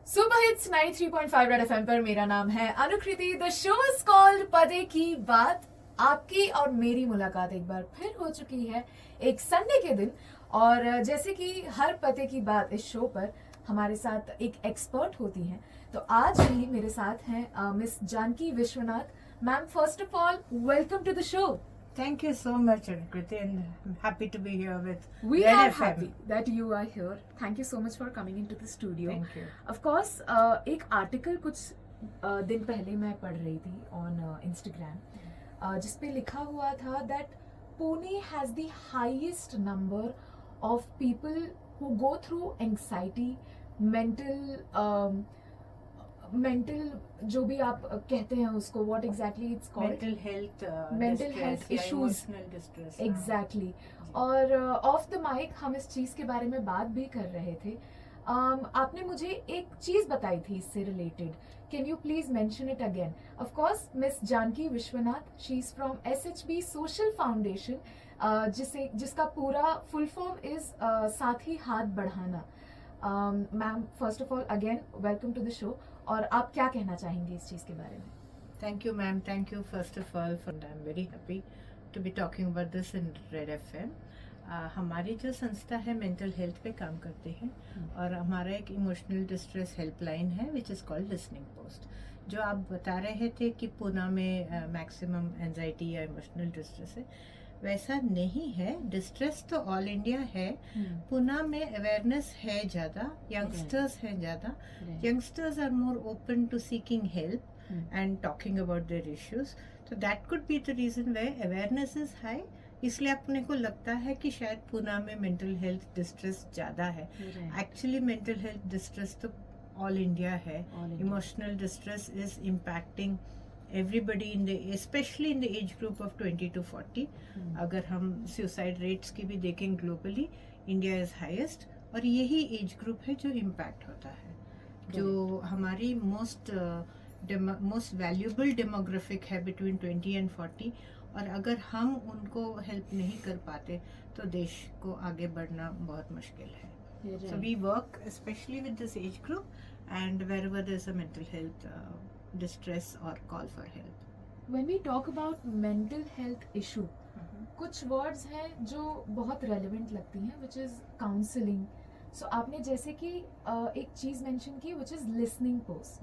Super hits 93.5 red FM पर मेरा नाम है Anukriti. The show is called पते की बात। आपकी और मेरी मुलाकात एक बार फिर हो चुकी है एक संडे के दिन। और जैसे कि हर पते की बात इस शो पर हमारे साथ एक एक्सपर्ट होती हैं, तो आज भी मेरे साथ हैं miss Janaki Vishwanath. Ma'am, first of all welcome to the show. Thank you so much, Ankriti, and I'm happy to be here with We Red are FM. happy that you are here. Thank you so much for coming into the studio. Thank you. Of course, एक article कुछ दिन पहले मैं पढ़ रही थी on Instagram, जिसपे लिखा हुआ था that Pune has the highest number of people who go through anxiety, mental जो भी आप कहते हैं उसको, what exactly it's called, mental health distress, yeah, issues. emotional distress. Exactly. और ऑफ द माइक हम इस चीज के बारे में बात भी कर रहे थे। आपने मुझे एक चीज बताई थी इससे related. Can you please mention it again? Of course miss Janaki Vishwanath, she is from SHB social foundation, जिसका पूरा फुल फॉर्म इज साथ ही हाथ बढ़ाना। Ma'am, first of all again welcome to the show. और आप क्या कहना चाहेंगे इस चीज के बारे में? Thank you, ma'am. Thank you, first of all, for I'm very happy to be talking about this in Red FM. हमारी जो संस्था है मेंटल हेल्थ पे काम करते हैं और हमारा एक इमोशनल डिस्ट्रेस हेल्पलाइन है which is called listening post. जो आप बता रहे थे कि पुणे में मैक्सिमम एंजाइटी या इमोशनल डिस्ट्रेस है, वैसा नहीं है। डिस्ट्रेस तो ऑल इंडिया है। पुणे में अवेयरनेस है ज़्यादा, यंगस्टर्स हैं ज़्यादा। Youngsters are more open to seeking help and talking about their issues, so that could be the reason why awareness is high. इसलिए अपने को लगता है कि शायद पुणे में मेंटल हेल्थ डिस्ट्रेस ज़्यादा है। एक्चुअली मेंटल हेल्थ डिस्ट्रेस तो ऑल इंडिया है। Emotional distress is impacting everybody in the specially in the age group of 20 to 40। अगर हम सुसाइड रेट्स की भी देखें ग्लोबली, इंडिया इज हाईएस्ट और यही एज ग्रुप है जो इम्पैक्ट होता है। जो हमारी मोस्ट वैल्यूबल डेमोग्राफिक है बिटवीन 20 and 40, और अगर हम उनको हेल्प नहीं कर पाते तो देश को आगे बढ़ना बहुत मुश्किल है। So we work specially with this age group and wherever there is a mental health distress और call for help. When we talk about mental health issue, कुछ वर्ड्स हैं जो बहुत रेलेवेंट लगती हैं, विच इज काउंसलिंग। सो आपने जैसे कि एक चीज मेंशन की which is listening post.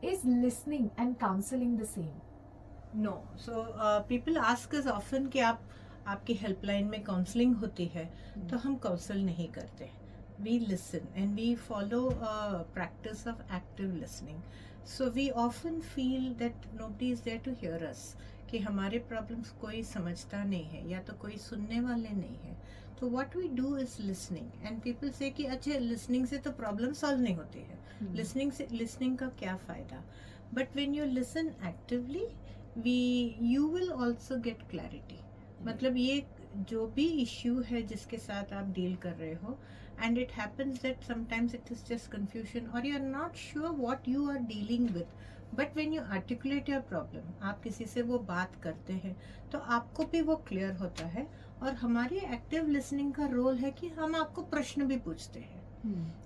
Is listening and counseling the same? No. So people ask us often कि आपकी हेल्पलाइन में काउंसलिंग होती है? तो हम काउंसल नहीं करते। We listen and we follow a practice of active listening. So we often feel that nobody is there to hear us, कि हमारे प्रॉब्लम्स कोई समझता नहीं है या तो कोई सुनने वाले नहीं है। तो what we do is listening, and people say कि अच्छा listening से तो प्रॉब्लम सॉल्व नहीं होती है। लिसनिंग का क्या फ़ायदा? But when you listen actively you will also get clarity. मतलब ये जो भी इश्यू है जिसके साथ आप डील कर रहे हो, and it happens that sometimes it is just confusion और you are not sure what you are dealing with, but when you articulate your problem, आप किसी से वो बात करते हैं तो आपको भी वो क्लियर होता है। और हमारी एक्टिव लिसनिंग का रोल है कि हम आपको प्रश्न भी पूछते हैं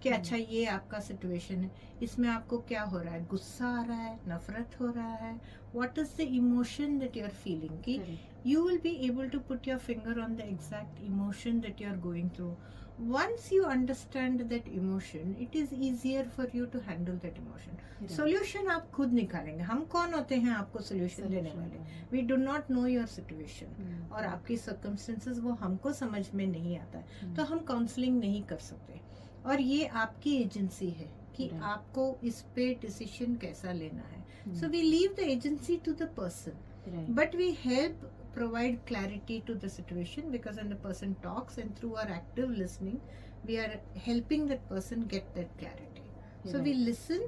कि अच्छा ये आपका सिचुएशन है, इसमें आपको क्या हो रहा है? गुस्सा आ रहा है, नफरत हो रहा है, what is the emotion that you are feeling? कि you will be able to put your finger on the exact emotion that you are going through. Once you understand that emotion, it is easier for you to handle that emotion. Solution आप खुद निकालेंगे। हम कौन होते हैं आपको solution देने वाले? We do not know your situation और आपकी circumstances वो हमको समझ में नहीं आता है, तो हम काउंसलिंग नहीं कर सकते। और ये आपकी एजेंसी है कि आपको इस पे डिसीजन कैसा लेना है। So we leave the agency to the person, but we help provide clarity to the situation, because when the person talks and through our active listening we are helping that person get that clarity. So we listen.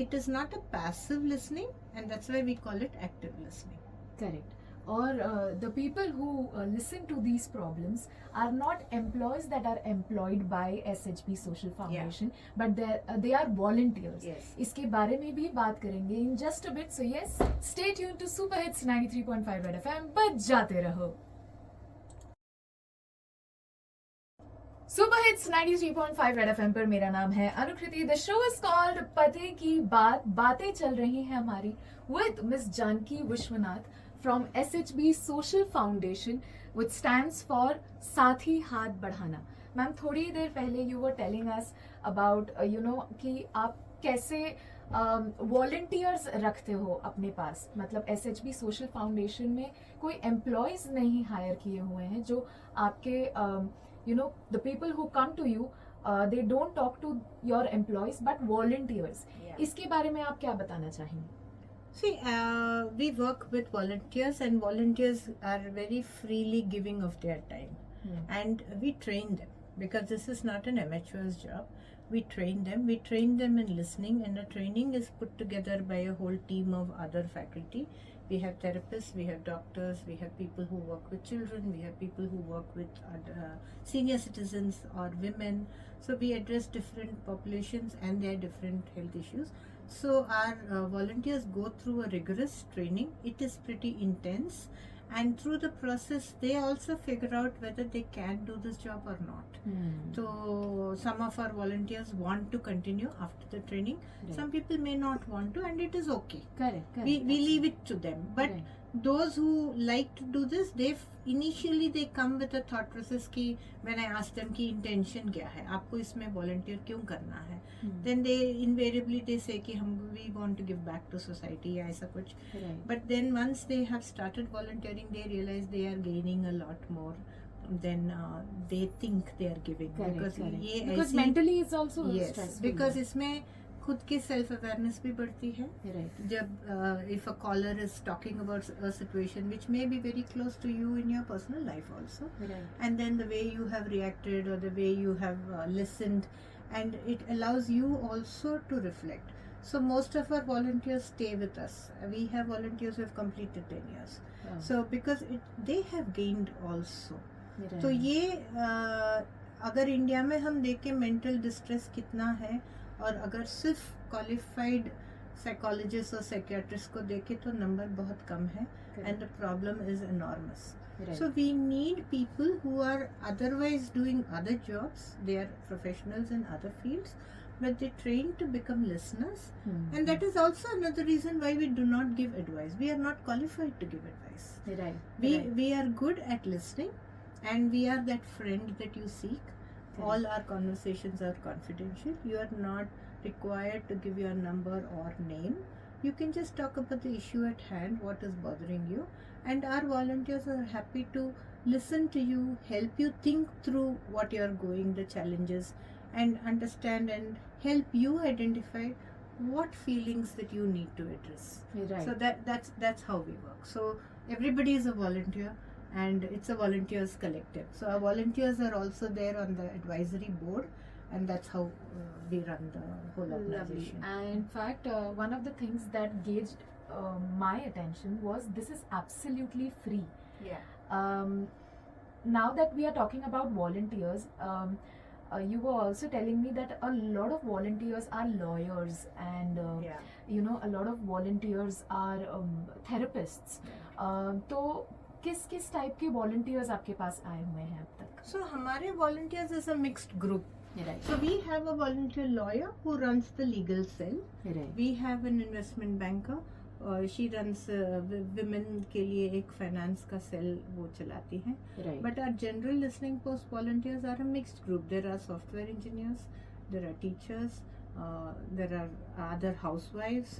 It is not a passive listening, and that's why we call it active listening. Correct. Or the people who listen to these problems are not employees that are employed by SHB Social Foundation, but they are volunteers. Yes. इसके बारे में भी बात करेंगे in just a bit. So yes, stay tuned to Super Hits 93.5 Red FM. बच जाते रहो। Super hits 93.5 red FM पर मेरा नाम है Anukriti. The show is called पते की बात, बातें चल रही हैं हमारी with miss Janaki Vishwanath from SHB social foundation which stands for Saathi Haath बढ़ाना। मैम, थोड़ी देर पहले you were telling us about कि आप कैसे वॉलंटियर्स रखते हो अपने पास, मतलब SHB सोशल फाउंडेशन में कोई एम्प्लॉयज नहीं हायर किए हुए हैं जो आपके the people who come to you, they don't talk to your employees but volunteers. Yeah. इसके बारे में आप क्या बताना चाहेंगे? See, we work with volunteers, and volunteers are very freely giving of their time. And we train them because this is not an amateur's job. We train them in listening, and the training is put together by a whole team of other faculty. We have therapists, we have doctors, we have people who work with children, we have people who work with senior citizens or women. So we address different populations and their different health issues. So our volunteers go through a rigorous training. It is pretty intense, and through the process they also figure out whether they can do this job or not. So some of our volunteers want to continue after the training. Right. Some people may not want to, and it is okay. Correct. We leave it to them. But Right. those who like to do this, initially they come with a thought process ki when I ask them ki intention kya hai, aapko isme volunteer kyun karna hai, then they invariably they say ki we want to give back to society ya aisa kuch. Right. But then once they have started volunteering, they realize they are gaining a lot more than they think they are giving. Correct. ये Because ऐसी- mentally it's also yes, stressful. because इसमें खुद की self awareness भी बढ़ती है. Right. जब if a caller is talking about a situation which may be very close to you in your personal life also, Right. and then the way you have reacted or the way you have listened, and it allows you also to reflect. So most of our volunteers stay with us. We have volunteers who have completed 10 years. Wow. So because they have gained also. Right. तो ये अगर India में हम देखें mental distress कितना है, और अगर सिर्फ क्वालिफाइड साइकोलॉजिस्ट और साइकियाट्रिस्ट को देखें तो नंबर बहुत कम है, and the problem is enormous. Right. So we need people who are otherwise doing other jobs. They are professionals in other fields, but they train to become listeners. And that is also another reason why we do not give advice. We are not qualified to give advice. Right. We are good at listening, and we are that friend that you seek. All our conversations are confidential. You are not required to give your number or name. You can just talk about the issue at hand, what is bothering you, and our volunteers are happy to listen to you, help you think through what you are going, the challenges, and understand and help you identify what feelings that you need to address. Right. So that's how we work. So everybody is a volunteer, and it's a volunteers collective. So our volunteers are also there on the advisory board, and that's how we run the whole Lovely. organization. And in fact, one of the things that gauged my attention was this is absolutely free. Yeah. Now that we are talking about volunteers, you were also telling me that a lot of volunteers are lawyers, and Yeah. a lot of volunteers are therapists. तो किस type के volunteers आपके पास आए हुए हैं अब तक? So हमारे volunteers is a mixed group. Right. So we have a volunteer lawyer who runs the legal cell. Right. We have an investment banker. She runs women के लिए एक finance का cell वो चलाती हैं. Right. But our general listening post volunteers are a mixed group. There are software engineers, there are teachers, there are other housewives,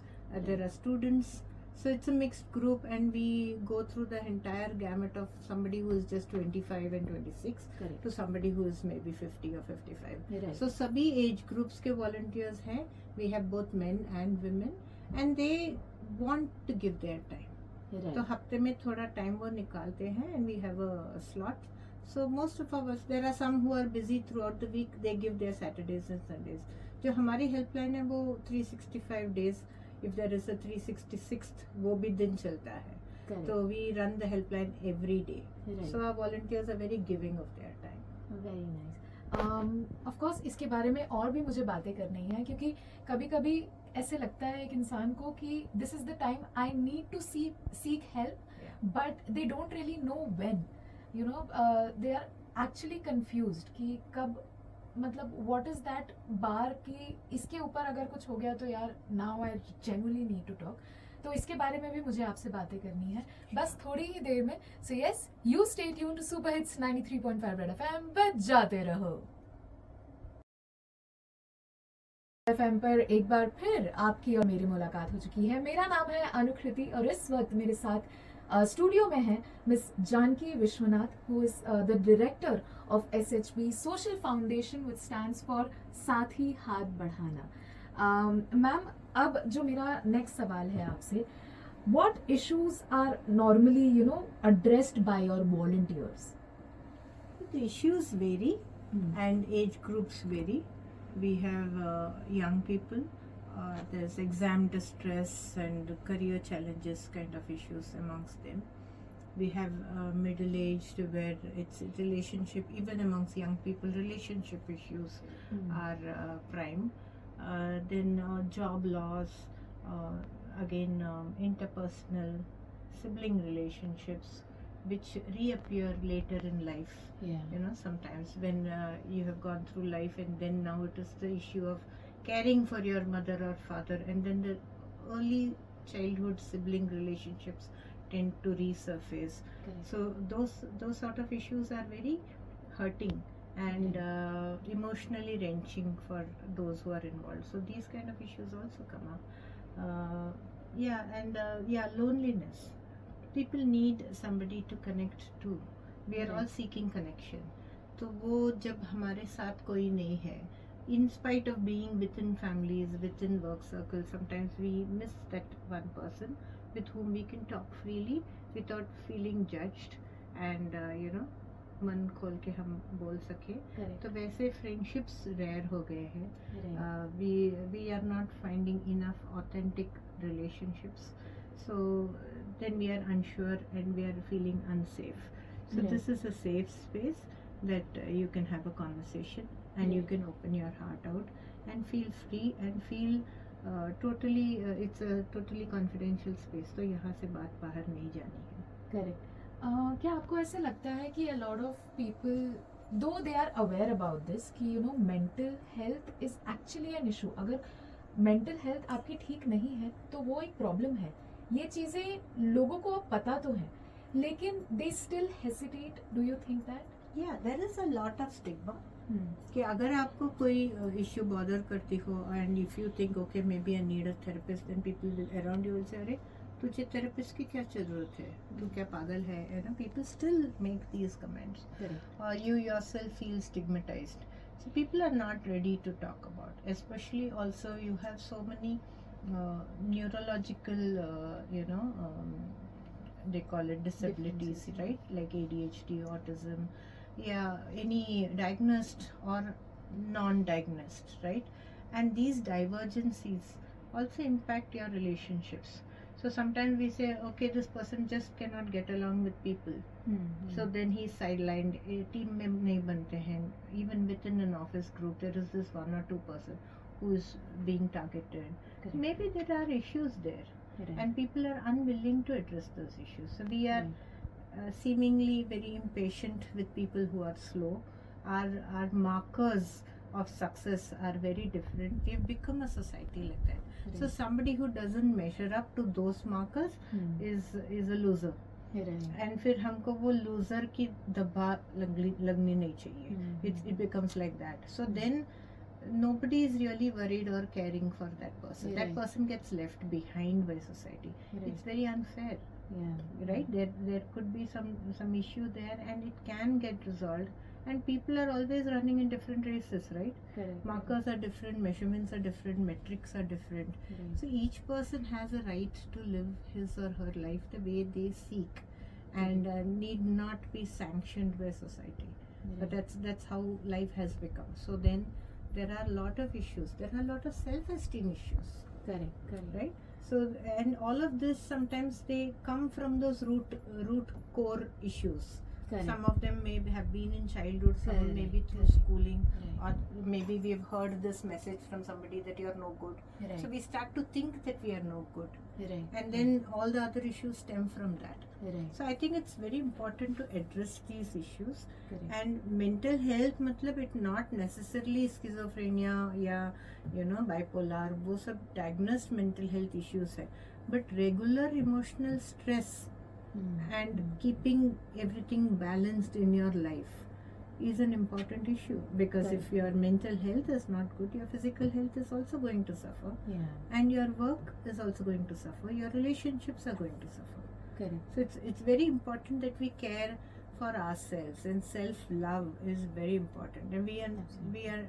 there are students. So it's a mixed group, and we go through the entire gamut of somebody who is just 25 and 26 Correct. to somebody who is maybe 50 or 55. Right. So सभी age groups के volunteers हैं. We have both men and women, and they want to give their time. Right. तो हफ्ते में थोड़ा time वो निकालते हैं, and we have a slot. So most of us, there are some who are busy throughout the week. They give their Saturdays and Sundays. जो हमारी helpline है वो 365 days. If there is a 366th, वो भी दिन चलता है. Correct. So we run the helpline every day. Right. So our volunteers are very giving of their time. Very nice. Of course इसके बारे में और भी मुझे बातें करनी है, क्योंकि कभी कभी ऐसे लगता है एक इंसान को कि this is the time I need to seek help, Yeah. but they don't really know when. They are actually confused कि कब, मतलब व्हाट इज दैट बार कि इसके ऊपर अगर कुछ हो गया तो यार now I genuinely need to talk. तो इसके बारे में भी मुझे आपसे बातें करनी है बस थोड़ी ही देर में। So yes, you stay tune to super hits 93.5 red FM, बजाते रहो। एफएम पर एक बार फिर आपकी और मेरी मुलाकात हो चुकी है। मेरा नाम है अनुकृति और इस वक्त मेरे साथ स्टूडियो में है miss Janaki Vishwanath, who is the director of SHB social foundation, which stands for साथ ही हाथ बढ़ाना। मैम, अब जो मेरा नेक्स्ट सवाल है आपसे, what issues are normally addressed by your volunteers? The issues vary and age groups vary. We have young people, there's exam distress and career challenges kind of issues amongst them. We have middle-aged where it's relationship, even amongst young people, relationship issues are prime. Then job loss, again interpersonal, sibling relationships, which reappear later in life. Yeah. Sometimes when you have gone through life and then now it is the issue of caring for your mother or father, and then the early childhood sibling relationships tend to resurface. Correct. So those sort of issues are very hurting and emotionally wrenching for those who are involved. So these kind of issues also come up. Loneliness. People need somebody to connect to. We are all Right. seeking connection. तो वो जब हमारे साथ कोई नहीं है, in spite of being within families, within work circles, sometimes we miss that one person with whom we can talk freely without feeling judged and मन खोल के हम बोल सके. Correct. तो वैसे friendships rare हो गए हैं. Right. We are not finding enough authentic relationships, so then we are unsure and we are feeling unsafe. So Right. this is a safe space that you can have a conversation and you Right. can open your heart out and feel free and feel totally it's a totally confidential space. तो यहाँ से बात बाहर नहीं जानी है. Correct. क्या आपको ऐसा लगता है कि a lot of people, though they are aware about this, कि mental health is actually an issue, अगर मेंटल हेल्थ आपकी ठीक नहीं है तो वो एक प्रॉब्लम है, ये चीज़ें लोगों को अब पता तो है, लेकिन they still hesitate. Do you think that? Yeah, there is a lot of stigma. कि अगर आपको कोई इश्यू बॉदर करती हो and if you think okay maybe I need a therapist, then people around you will say अरे तुझे therapist की क्या जरूरत है, तू क्या पागल है ना. People still make these comments और you yourself feel stigmatised. So people are not ready to talk about. Especially also you have so many neurological, they call it disabilities, Differences, right? Like ADHD, autism, any diagnosed or non-diagnosed, right? And these divergencies also impact your relationships. So sometimes we say, okay, this person just cannot get along with people. So then he's sidelined. Team में नहीं बनते हैं. Even within an office group, there is this one or two person who is being targeted. Correct. Maybe there are issues there, Right. and people are unwilling to address those issues. So we are seemingly very impatient with people who are slow. Our markers of success are very different. We have become a society like that. So Right. somebody who doesn't measure up to those markers is a loser. Right. And फिर हमको वो loser की दबा लगनी नहीं चाहिए. It becomes like that. So then nobody is really worried or caring for that person. That Right. person gets left behind by society. Right. It's very unfair, Yeah. right? There could be some issue there, and it can get resolved. And people are always running in different races, right? Correct. Markers are different, measurements are different, metrics are different. Right. So each person has a right to live his or her life the way they seek, and need not be sanctioned by society. But that's how life has become. So then there are a lot of issues. There are a lot of self-esteem issues, Correct. right? So and all of this sometimes they come from those root core issues Correct. Some of them may have been in childhood, some Correct, maybe through correct. schooling, Right. or maybe we've heard this message from somebody that you are no good. Right. So we start to think that we are no good, Right. and then all the other issues stem from that. Right. So I think it's very important to address these issues. Correct. And mental health मतलब it not necessarily schizophrenia या bipolar, वो सब diagnosed mental health issues है, but regular emotional stress and keeping everything balanced in your life is an important issue, because if your mental health is not good, your physical health is also going to suffer, Yeah. and your work is also going to suffer, your relationships are going to suffer. Correct. So it's very important that we care for ourselves, and self love is very important, and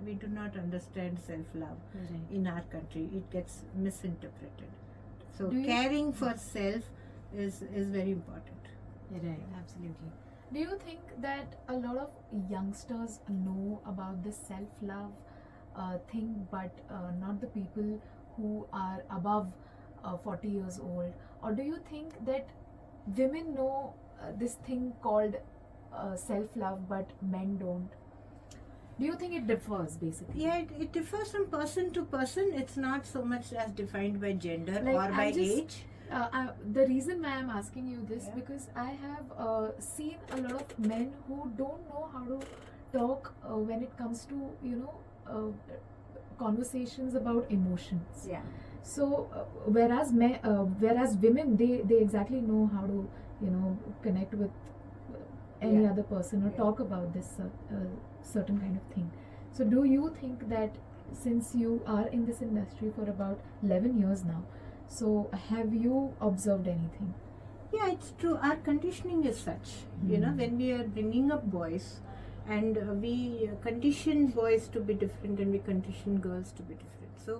we do not understand self love Right. in our country. It gets misinterpreted. So Do you- caring for self is very important. Right. Absolutely. Do you think that a lot of youngsters know about this self-love thing, but not the people who are above 40 years old? Or do you think that women know this thing called self-love, but men don't? Do you think it differs, basically? Yeah, it differs from person to person. It's not so much as defined by gender Like, or by I'm just- age. The reason why I'm asking you this, Yeah. because I have seen a lot of men who don't know how to talk when it comes to conversations about emotions. Yeah. So whereas women, they exactly know how to connect with any Yeah. other person or Yeah. talk about this certain kind of thing. So do you think that since you are in this industry for about 11 years now, so have you observed anything? Yeah, it's true. Our conditioning is such, when we are bringing up boys, and we condition boys to be different, and we condition girls to be different. So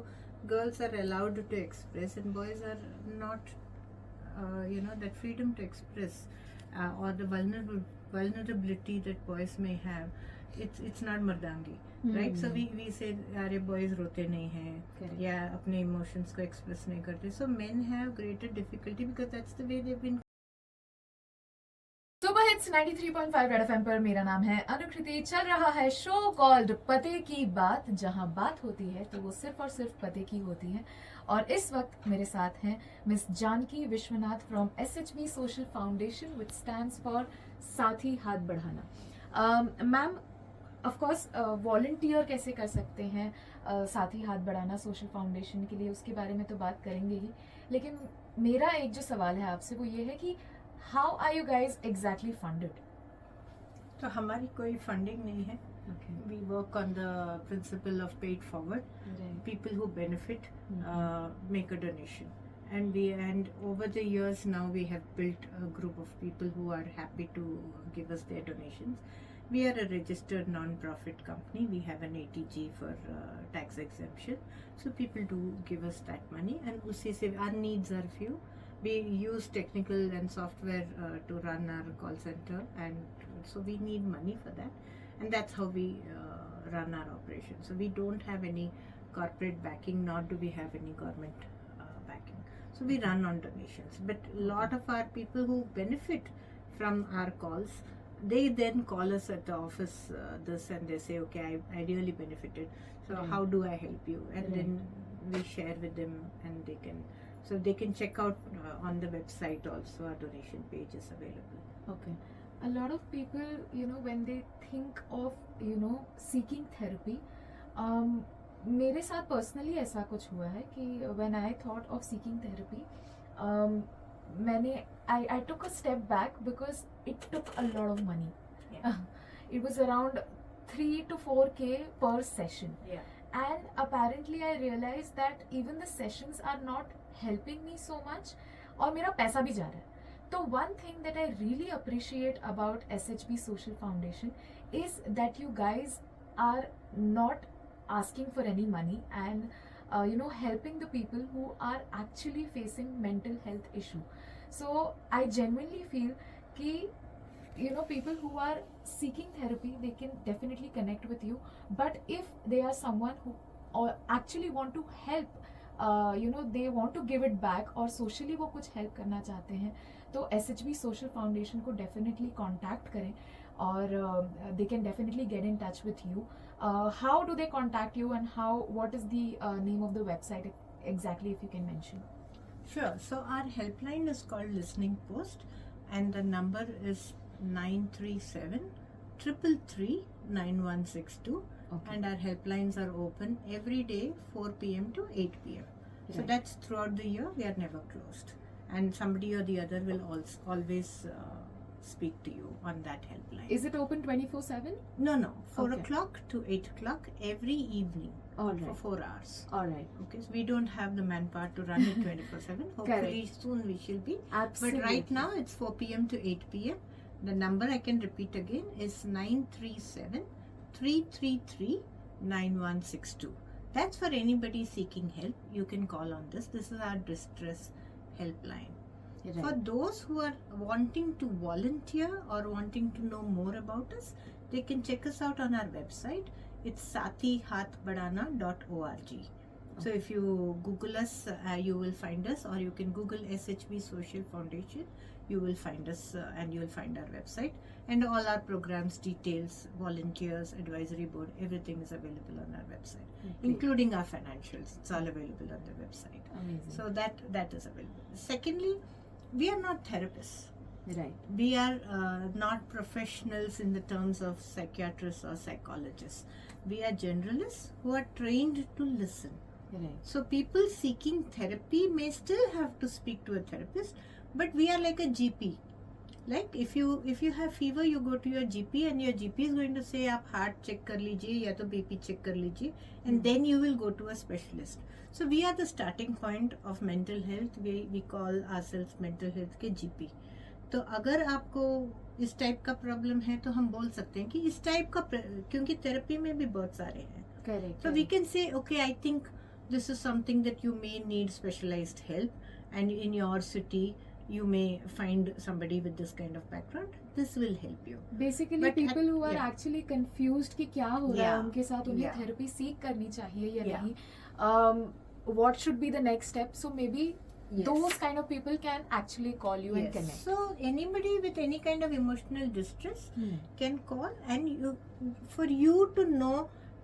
girls are allowed to express, and boys are not, that freedom to express, or the vulnerability that boys may have. It's not mardangi, right? So we say, अरे boys रोते नहीं हैं, Correct. या अपने emotions को express नहीं करते. So men have greater difficulty because that's the way they've been. Super hits 93.5 red FM पर मेरा नाम है अनुकृति. चल रहा है शो कॉल्ड पते की बात, जहां बात होती है तो वो सिर्फ और सिर्फ पते की होती है. और इस वक्त मेरे साथ हैं miss Janaki Vishwanath from SHB social foundation, which stands for Saathi Haath बढ़ाना. मैम, ऑफ कोर्स वॉलंटियर कैसे कर सकते हैं साथी हाथ बढ़ाना सोशल फाउंडेशन के लिए, उसके बारे में तो बात करेंगे ही, लेकिन मेरा एक जो सवाल है आपसे वो ये है कि how are you guys exactly funded? तो हमारी कोई फंडिंग नहीं है. Okay. We work on the principle of paid forward. Right. People who benefit make a donation, and over the years now we have built a group of people who are happy to give us their donations. We are a registered non-profit company. We have an ATG for tax exemption, so people do give us that money, and usi se our needs are few. We use technical and software to run our call center, and so we need money for that, and that's how we run our operation. So we don't have any corporate backing, nor do we have any government backing. So we run on donations, but a lot of our people who benefit from our calls, they then call us at the office and they say, okay, I really benefited, so Right. how do I help you? And Right. then we share with them, and they can check out on the website also. Our donation page is available. Okay. A lot of people, when they think of, seeking therapy, मेरे साथ personally ऐसा कुछ हुआ है कि when I thought of seeking therapy, I took a step back because it took a lot of money. Yeah. It was around 3 to 4K per session. Yeah. And apparently I realized that even the sessions are not helping me so much, और मेरा पैसा भी जा रहा है. So one thing that I really appreciate about SHB Social Foundation is that you guys are not asking for any money and helping the people who are actually facing mental health issue. So I genuinely feel कि people who are seeking therapy, they can definitely connect with you. But if they are someone who actually want to help, they want to give it back और socially वो कुछ help करना चाहते हैं, तो SHB social foundation को definitely contact करें और they can definitely get in touch with you. How do they contact you and how what is the name of the website exactly, if you can mention? Sure. So our helpline is called Listening Post, and the number is 937 333 9162. Okay. And our helplines are open every day 4 p.m. to 8 p.m. So Right. that's throughout the year. We are never closed, and somebody or the other will also always speak to you on that helpline. Is it open 24/7? No, 4 Okay. o'clock to 8 o'clock every evening All for right. 4 hours. All right. Okay, so we don't have the manpower to run it 24/7. Hopefully soon we shall be. Absolutely. But right now it's 4 p.m. to 8 p.m. The number I can repeat again is 937 333 9162. That's for anybody seeking help. You can call on this. This is our distress helpline. Right. For those who are wanting to volunteer or wanting to know more about us, they can check us out on our website. It's sathihathbadana.org. So if you Google us, you will find us, or you can Google SHB Social Foundation. You will find us and you will find our website. And all our programs, details, volunteers, advisory board, everything is available on our website, Okay. including our financials. It's all available on the website. Amazing. So that is available. Secondly, we are not therapists. Right. We are not professionals in the terms of psychiatrists or psychologists. We are generalists who are trained to listen. Right. So people seeking therapy may still have to speak to a therapist, but we are like a GP. Like if you have fever, you go to your GP and your GP is going to say आप heart check कर लीजिए या तो BP check कर लीजिए, and then you will go to a specialist. So we are the starting point of mental health. We call ourselves mental health के GP. तो अगर आपको इस टाइप का प्रॉब्लम है तो हम बोल सकते हैं कि इस टाइप का क्योंकि थेरेपी में भी बहुत सारे हैं. Correct. So we can say, okay, I think this is something that you may need specialized help, and in your city you may find somebody with this kind of background. This will help you. Basically, But people who are yeah. actually confused कि क्या हो रहा है Yeah. उनके साथ, उन्हें Yeah. Therapy सीख करनी चाहिए या Yeah. नहीं. What should be the next step? So maybe Yes. those kind of people can actually call you and Yes. connect. So anybody with any kind of emotional distress can call, and for you to know,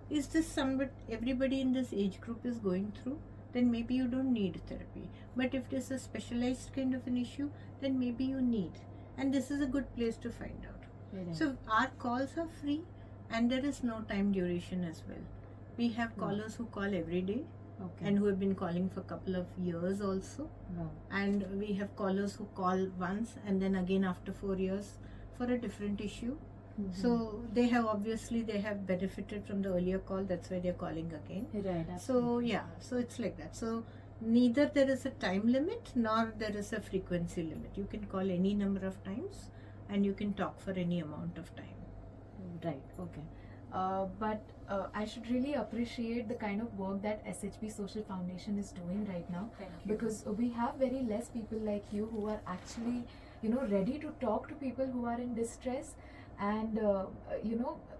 is this somebody everybody in this age group is going through, then maybe you don't need therapy. But if it is a specialized kind of an issue, then maybe you need, and this is a good place to find out. Right. So our calls are free, and there is no time duration as well. We have Wow. callers who call every day Okay. and who have been calling for a couple of years also. Wow. And we have callers who call once and then again after 4 years for a different issue. So they have benefited from the earlier call. That's why they're calling again. Right. So yeah, so it's like that. So neither there is a time limit nor there is a frequency limit. You can call any number of times and you can talk for any amount of time. Right. Okay. But I should really appreciate the kind of work that SHB Social Foundation is doing right now, Thank you. because we have very less people like you who are actually, ready to talk to people who are in distress, and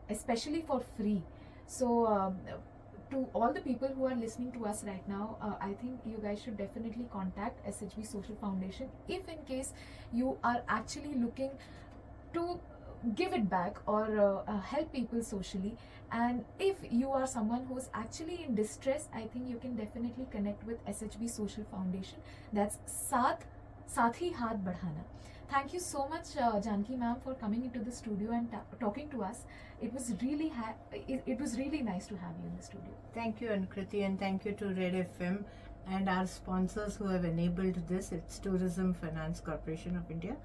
especially for free. So to all the people who are listening to us right now, I think you guys should definitely contact SHB Social Foundation if in case you are actually looking to give it back or help people socially. And if you are someone who's actually in distress, I think you can definitely connect with SHB Social Foundation. That's Sathi Haath Badhana. Thank you so much, Janki ma'am, for coming into the studio and talking to us. It was really it was really nice to have you in the studio. Thank you, Ankriti, and thank you to Red FM and our sponsors who have enabled this. It's Tourism Finance Corporation of India.